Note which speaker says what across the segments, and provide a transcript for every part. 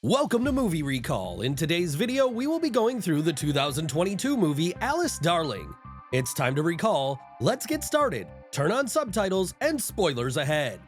Speaker 1: Welcome to Movie Recall. In today's video, we will be going through the 2022 movie Alice Darling. It's time to recall. Let's get started. Turn on subtitles and spoilers ahead.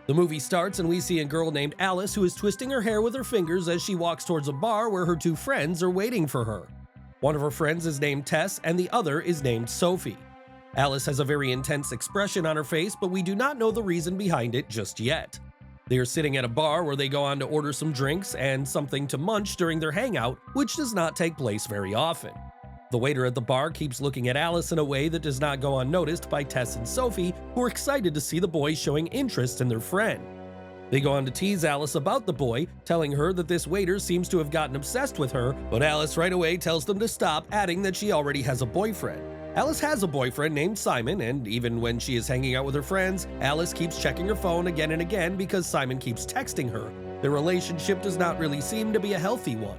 Speaker 1: The movie starts and we see a girl named Alice who is twisting her hair with her fingers as she walks towards a bar where her two friends are waiting for her. One of her friends is named Tess and the other is named Sophie. Alice has a very intense expression on her face, but we do not know the reason behind it just yet. They are sitting at a bar where they go on to order some drinks and something to munch during their hangout, which does not take place very often. The waiter at the bar keeps looking at Alice in a way that does not go unnoticed by Tess and Sophie, who are excited to see the boy showing interest in their friend. They go on to tease Alice about the boy, telling her that this waiter seems to have gotten obsessed with her, but Alice right away tells them to stop, adding that she already has a boyfriend. Alice has a boyfriend named Simon, and even when she is hanging out with her friends, Alice keeps checking her phone again and again because Simon keeps texting her. Their relationship does not really seem to be a healthy one.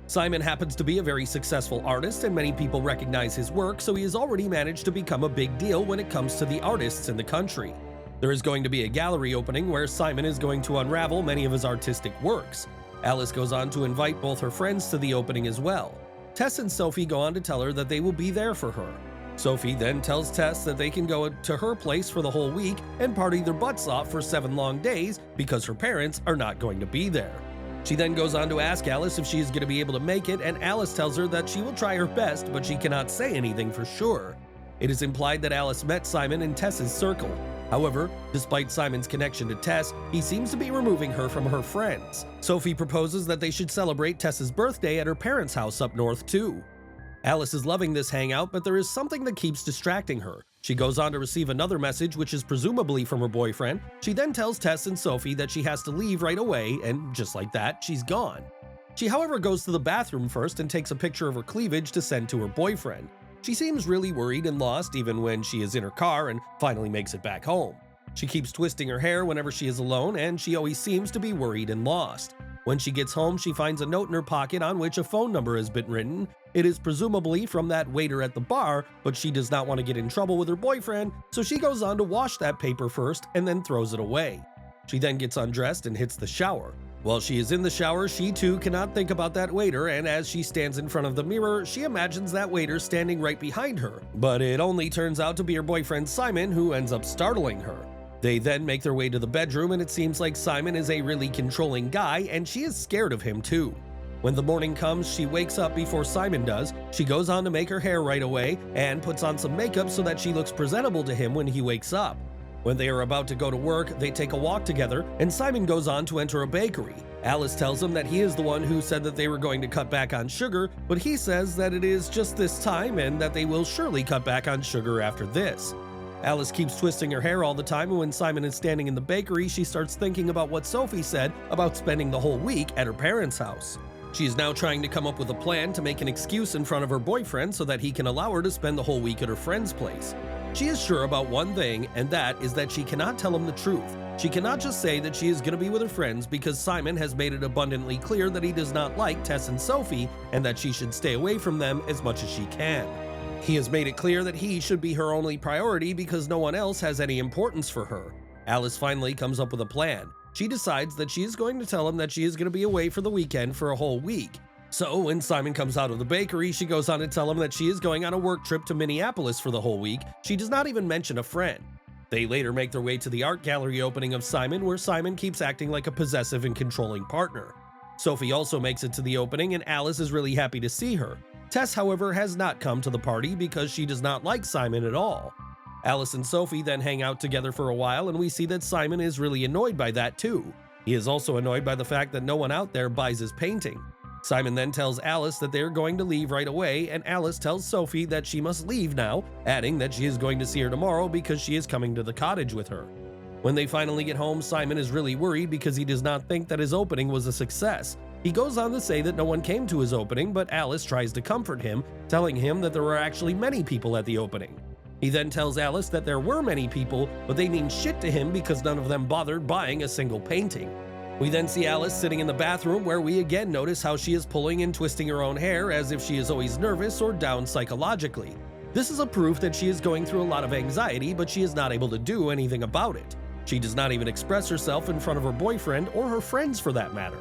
Speaker 1: Simon happens to be a very successful artist and many people recognize his work, so he has already managed to become a big deal when it comes to the artists in the country. There is going to be a gallery opening where Simon is going to unravel many of his artistic works. Alice goes on to invite both her friends to the opening as well. Tess and Sophie go on to tell her that they will be there for her. Sophie then tells Tess that they can go to her place for the whole week and party their butts off for 7 long days because her parents are not going to be there. She then goes on to ask Alice if she is going to be able to make it, and Alice tells her that she will try her best, but she cannot say anything for sure. It is implied that Alice met Simon in Tess's circle. However, despite Simon's connection to Tess, he seems to be removing her from her friends. Sophie proposes that they should celebrate Tess's birthday at her parents' house up north too. Alice is loving this hangout, but there is something that keeps distracting her. She goes on to receive another message, which is presumably from her boyfriend. She then tells Tess and Sophie that she has to leave right away, and just like that, she's gone. She, however, goes to the bathroom first and takes a picture of her cleavage to send to her boyfriend. She seems really worried and lost even when she is in her car and finally makes it back home. She keeps twisting her hair whenever she is alone, and she always seems to be worried and lost. When she gets home, she finds a note in her pocket on which a phone number has been written. It is presumably from that waiter at the bar, but she does not want to get in trouble with her boyfriend, so she goes on to wash that paper first and then throws it away. She then gets undressed and hits the shower. While she is in the shower, she too cannot think about that waiter, and as she stands in front of the mirror, she imagines that waiter standing right behind her. But it only turns out to be her boyfriend Simon, who ends up startling her. They then make their way to the bedroom, and it seems like Simon is a really controlling guy, and she is scared of him too. When the morning comes, she wakes up before Simon does. She goes on to make her hair right away and puts on some makeup so that she looks presentable to him when he wakes up. When they are about to go to work, they take a walk together, and Simon goes on to enter a bakery. Alice tells him that he is the one who said that they were going to cut back on sugar, but he says that it is just this time and that they will surely cut back on sugar after this. Alice keeps twisting her hair all the time, and when Simon is standing in the bakery, she starts thinking about what Sophie said about spending the whole week at her parents' house. She is now trying to come up with a plan to make an excuse in front of her boyfriend so that he can allow her to spend the whole week at her friend's place. She is sure about one thing, and that is that she cannot tell him the truth. She cannot just say that she is going to be with her friends because Simon has made it abundantly clear that he does not like Tess and Sophie and that she should stay away from them as much as she can. He has made it clear that he should be her only priority because no one else has any importance for her. Alice finally comes up with a plan. She decides that she is going to tell him that she is going to be away for the weekend for a whole week. So when Simon comes out of the bakery, she goes on to tell him that she is going on a work trip to Minneapolis for the whole week. She does not even mention a friend. They later make their way to the art gallery opening of Simon, where Simon keeps acting like a possessive and controlling partner. Sophie also makes it to the opening, and Alice is really happy to see her. Tess, however, has not come to the party because she does not like Simon at all. Alice and Sophie then hang out together for a while, and we see that Simon is really annoyed by that too. He is also annoyed by the fact that no one out there buys his painting. Simon then tells Alice that they are going to leave right away, and Alice tells Sophie that she must leave now, adding that she is going to see her tomorrow because she is coming to the cottage with her. When they finally get home, Simon is really worried because he does not think that his opening was a success. He goes on to say that no one came to his opening, but Alice tries to comfort him, telling him that there were actually many people at the opening. He then tells Alice that there were many people, but they mean shit to him because none of them bothered buying a single painting. We then see Alice sitting in the bathroom, where we again notice how she is pulling and twisting her own hair as if she is always nervous or down psychologically. This is a proof that she is going through a lot of anxiety, but she is not able to do anything about it. She does not even express herself in front of her boyfriend or her friends for that matter.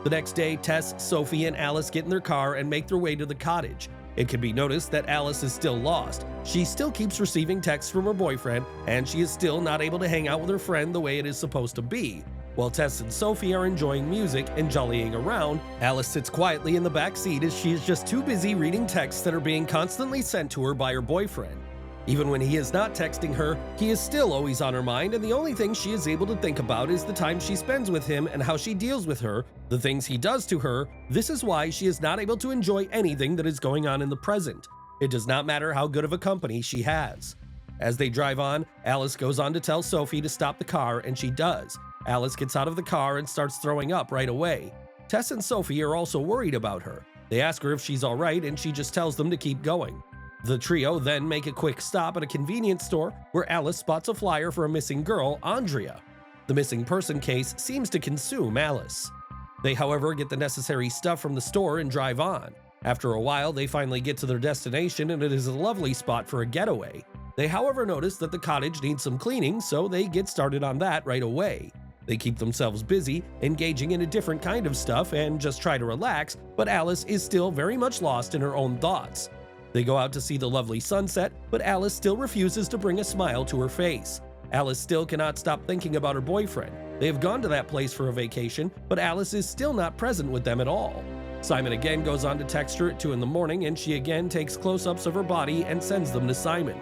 Speaker 1: The next day, Tess, Sophie, and Alice get in their car and make their way to the cottage. It can be noticed that Alice is still lost. She still keeps receiving texts from her boyfriend, and she is still not able to hang out with her friend the way it is supposed to be. While Tess and Sophie are enjoying music and jollying around, Alice sits quietly in the back seat as she is just too busy reading texts that are being constantly sent to her by her boyfriend. Even when he is not texting her, he is still always on her mind, and the only thing she is able to think about is the time she spends with him and how she deals with her, the things he does to her. This is why she is not able to enjoy anything that is going on in the present. It does not matter how good of a company she has. As they drive on, Alice goes on to tell Sophie to stop the car, and she does. Alice gets out of the car and starts throwing up right away. Tess and Sophie are also worried about her. They ask her if she's alright, and she just tells them to keep going. The trio then make a quick stop at a convenience store where Alice spots a flyer for a missing girl, Andrea. The missing person case seems to consume Alice. They, however, get the necessary stuff from the store and drive on. After a while, they finally get to their destination, and it is a lovely spot for a getaway. They, however, notice that the cottage needs some cleaning, so they get started on that right away. They keep themselves busy, engaging in a different kind of stuff, and just try to relax, but Alice is still very much lost in her own thoughts. They go out to see the lovely sunset, but Alice still refuses to bring a smile to her face. Alice still cannot stop thinking about her boyfriend. They have gone to that place for a vacation, but Alice is still not present with them at all. Simon again goes on to text her at 2 in the morning, and she again takes close-ups of her body and sends them to Simon.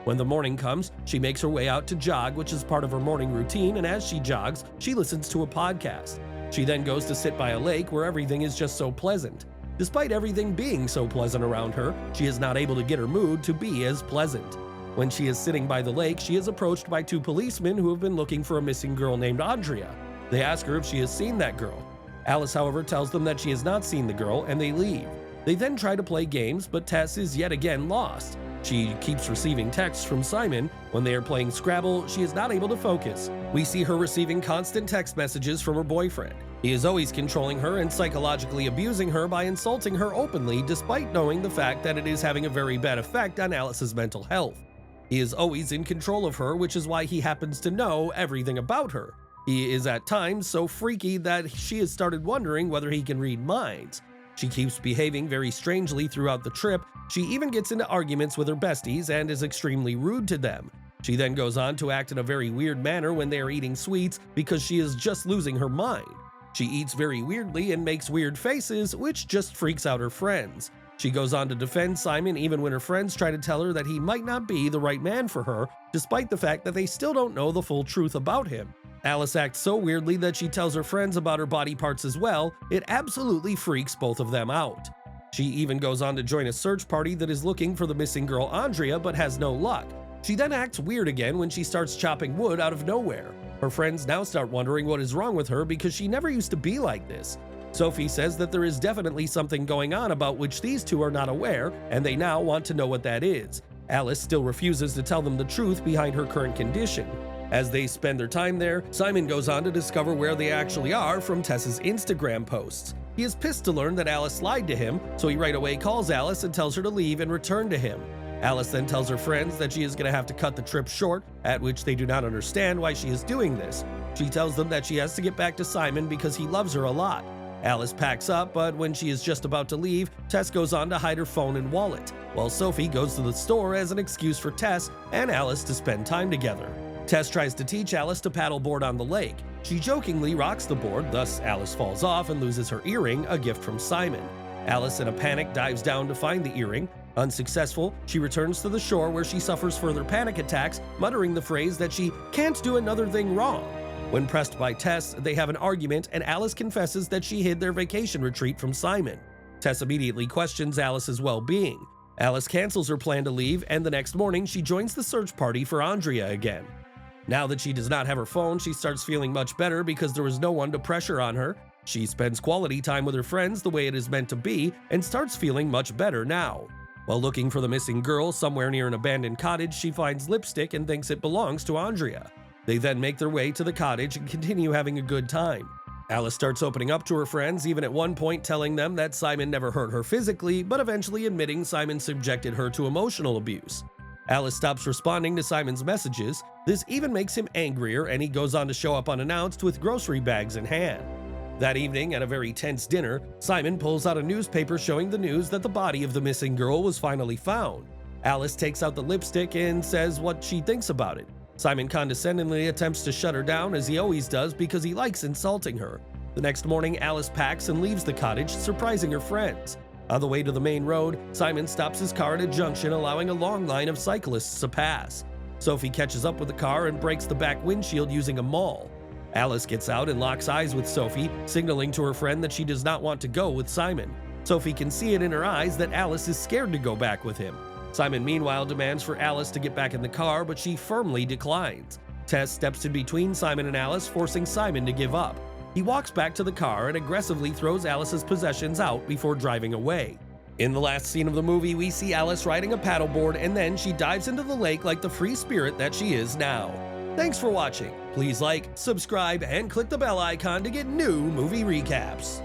Speaker 1: When the morning comes, she makes her way out to jog, which is part of her morning routine, and as she jogs, she listens to a podcast. She then goes to sit by a lake where everything is just so pleasant. Despite everything being so pleasant around her, she is not able to get her mood to be as pleasant. When she is sitting by the lake, she is approached by 2 policemen who have been looking for a missing girl named Andrea. They ask her if she has seen that girl. Alice, however, tells them that she has not seen the girl, and they leave. They then try to play games, but Tess is yet again lost. She keeps receiving texts from Simon. When they are playing Scrabble, she is not able to focus. We see her receiving constant text messages from her boyfriend. He is always controlling her and psychologically abusing her by insulting her openly, despite knowing the fact that it is having a very bad effect on Alice's mental health. He is always in control of her, which is why he happens to know everything about her. He is at times so freaky that she has started wondering whether he can read minds. She keeps behaving very strangely throughout the trip. She even gets into arguments with her besties and is extremely rude to them. She then goes on to act in a very weird manner when they are eating sweets because she is just losing her mind. She eats very weirdly and makes weird faces, which just freaks out her friends. She goes on to defend Simon even when her friends try to tell her that he might not be the right man for her, despite the fact that they still don't know the full truth about him. Alice acts so weirdly that she tells her friends about her body parts as well. It absolutely freaks both of them out. She even goes on to join a search party that is looking for the missing girl Andrea, but has no luck. She then acts weird again when she starts chopping wood out of nowhere. Her friends now start wondering what is wrong with her because she never used to be like this. Sophie says that there is definitely something going on about which these two are not aware, and they now want to know what that is. Alice still refuses to tell them the truth behind her current condition. As they spend their time there, Simon goes on to discover where they actually are from Tess's Instagram posts. He is pissed to learn that Alice lied to him, so he right away calls Alice and tells her to leave and return to him. Alice then tells her friends that she is going to have to cut the trip short, at which they do not understand why she is doing this. She tells them that she has to get back to Simon because he loves her a lot. Alice packs up, but when she is just about to leave, Tess goes on to hide her phone and wallet, while Sophie goes to the store as an excuse for Tess and Alice to spend time together. Tess tries to teach Alice to paddleboard on the lake. She jokingly rocks the board, thus Alice falls off and loses her earring, a gift from Simon. Alice, in a panic, dives down to find the earring. Unsuccessful, she returns to the shore where she suffers further panic attacks, muttering the phrase that she can't do another thing wrong. When pressed by Tess, they have an argument and Alice confesses that she hid their vacation retreat from Simon. Tess immediately questions Alice's well-being. Alice cancels her plan to leave, and the next morning she joins the search party for Andrea again. Now that she does not have her phone, she starts feeling much better because there was no one to pressure on her. She spends quality time with her friends the way it is meant to be and starts feeling much better now. While looking for the missing girl somewhere near an abandoned cottage, she finds lipstick and thinks it belongs to Andrea. They then make their way to the cottage and continue having a good time. Alice starts opening up to her friends, even at one point telling them that Simon never hurt her physically, but eventually admitting Simon subjected her to emotional abuse. Alice stops responding to Simon's messages. This even makes him angrier, and he goes on to show up unannounced with grocery bags in hand. That evening, at a very tense dinner, Simon pulls out a newspaper showing the news that the body of the missing girl was finally found. Alice takes out the lipstick and says what she thinks about it. Simon condescendingly attempts to shut her down, as he always does, because he likes insulting her. The next morning, Alice packs and leaves the cottage, surprising her friends. On the way to the main road, Simon stops his car at a junction, allowing a long line of cyclists to pass. Sophie catches up with the car and breaks the back windshield using a maul. Alice gets out and locks eyes with Sophie, signaling to her friend that she does not want to go with Simon. Sophie can see it in her eyes that Alice is scared to go back with him. Simon meanwhile demands for Alice to get back in the car, but she firmly declines. Tess steps in between Simon and Alice, forcing Simon to give up. He walks back to the car and aggressively throws Alice's possessions out before driving away. In the last scene of the movie, we see Alice riding a paddleboard, and then she dives into the lake like the free spirit that she is now. Thanks for watching. Please like, subscribe, and click the bell icon to get new movie recaps.